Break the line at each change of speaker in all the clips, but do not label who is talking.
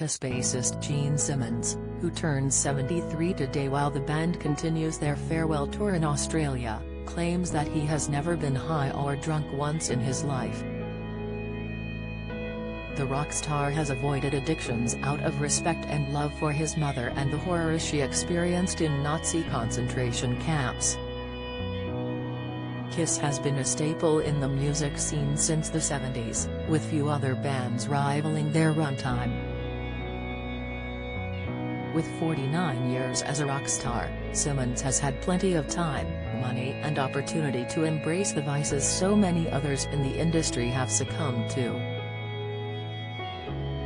Kiss bassist Gene Simmons, who turns 73 today while the band continues their farewell tour in Australia, claims that he has never been high or drunk once in his life. The rock star has avoided addictions out of respect and love for his mother and the horrors she experienced in Nazi concentration camps. Kiss has been a staple in the music scene since the 70s, with few other bands rivaling their runtime. With 49 years as a rock star, Simmons has had plenty of time, money and opportunity to embrace the vices so many others in the industry have succumbed to.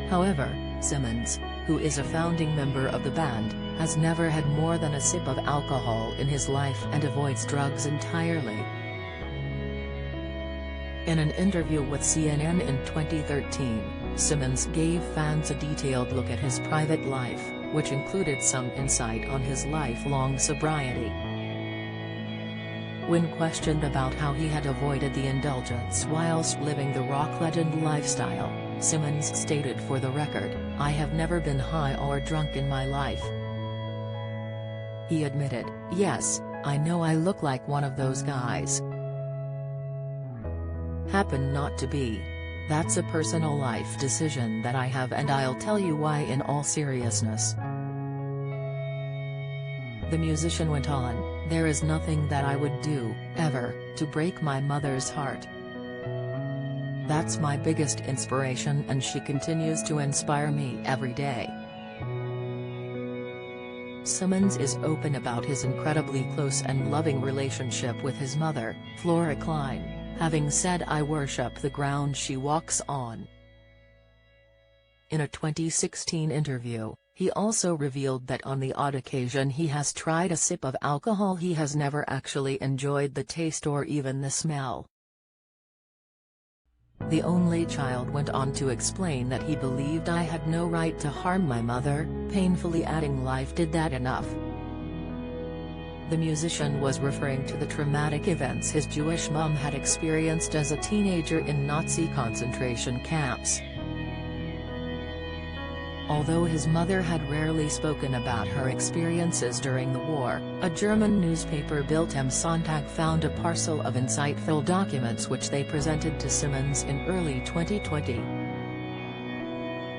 However, Simmons, who is a founding member of the band, has never had more than a sip of alcohol in his life and avoids drugs entirely. In an interview with CNN in 2013, Simmons gave fans a detailed look at his private life, which included some insight on his lifelong sobriety. When questioned about how he had avoided the indulgence whilst living the rock legend lifestyle, Simmons stated, "For the record, I have never been high or drunk in my life." He admitted, "Yes, I know I look like one of those guys. Happen not to be. That's a personal life decision that I have, and I'll tell you why in all seriousness." The musician went on, "There is nothing that I would do, ever, to break my mother's heart. That's my biggest inspiration and she continues to inspire me every day." Simmons is open about his incredibly close and loving relationship with his mother, Flora Klein, having said, "I worship the ground she walks on." In a 2016 interview, he also revealed that on the odd occasion he has tried a sip of alcohol, he has never actually enjoyed the taste or even the smell. The only child went on to explain that he believed, "I had no right to harm my mother," painfully adding, "Life did that enough." The musician was referring to the traumatic events his Jewish mom had experienced as a teenager in Nazi concentration camps. Although his mother had rarely spoken about her experiences during the war, a German newspaper, Bild am Sonntag, found a parcel of insightful documents which they presented to Simmons in early 2020.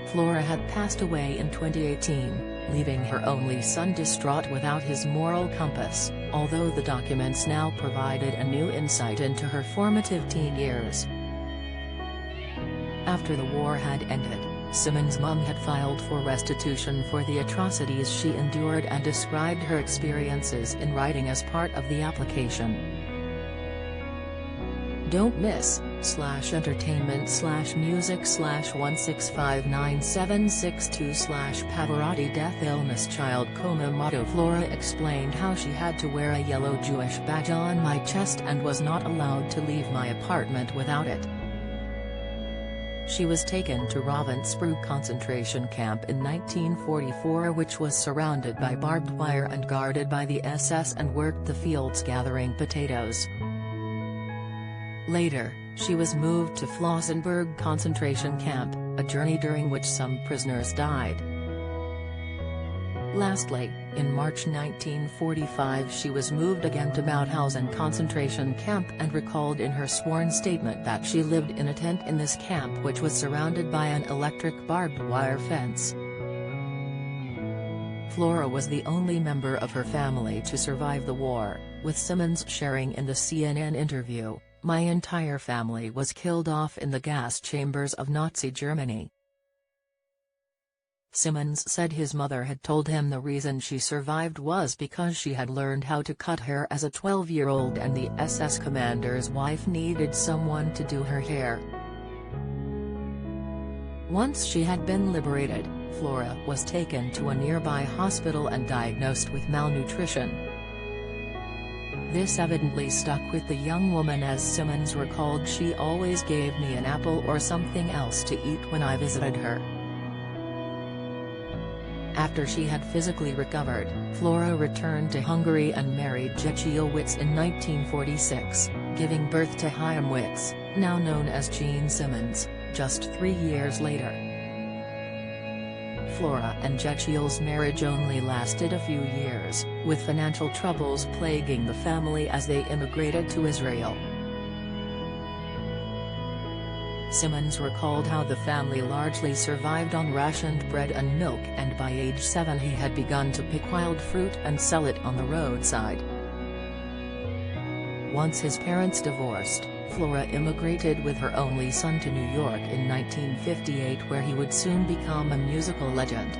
Flora had passed away in 2018, leaving her only son distraught without his moral compass, although the documents now provided a new insight into her formative teen years. After the war had ended, Simmons' mom had filed for restitution for the atrocities she endured and described her experiences in writing as part of the application. Don't miss /entertainment/music/1659762/ Pavarotti death illness child coma motto. Flora explained how she had to wear a yellow Jewish badge on my chest and was not allowed to leave my apartment without it. She was taken to Ravensbrück concentration camp in 1944, which was surrounded by barbed wire and guarded by the SS, and worked the fields gathering potatoes. Later, she was moved to Flossenburg concentration camp, a journey during which some prisoners died. Lastly, in March 1945 she was moved again to Mauthausen concentration camp and recalled in her sworn statement that she lived in a tent in this camp which was surrounded by an electric barbed wire fence. Flora was the only member of her family to survive the war, with Simmons sharing in the CNN interview, "My entire family was killed off in the gas chambers of Nazi Germany." Simmons said his mother had told him the reason she survived was because she had learned how to cut hair as a 12-year-old and the SS commander's wife needed someone to do her hair. Once she had been liberated, Flora was taken to a nearby hospital and diagnosed with malnutrition. This evidently stuck with the young woman, as Simmons recalled, "She always gave me an apple or something else to eat when I visited her." After she had physically recovered, Flora returned to Hungary and married Jeciowicz in 1946, giving birth to Chaim Witz, now known as Gene Simmons, just 3 years later. Flora and Jechiel's marriage only lasted a few years, with financial troubles plaguing the family as they immigrated to Israel. Simmons recalled how the family largely survived on rationed bread and milk, and by age 7 he had begun to pick wild fruit and sell it on the roadside. Once his parents divorced, Flora immigrated with her only son to New York in 1958, where he would soon become a musical legend.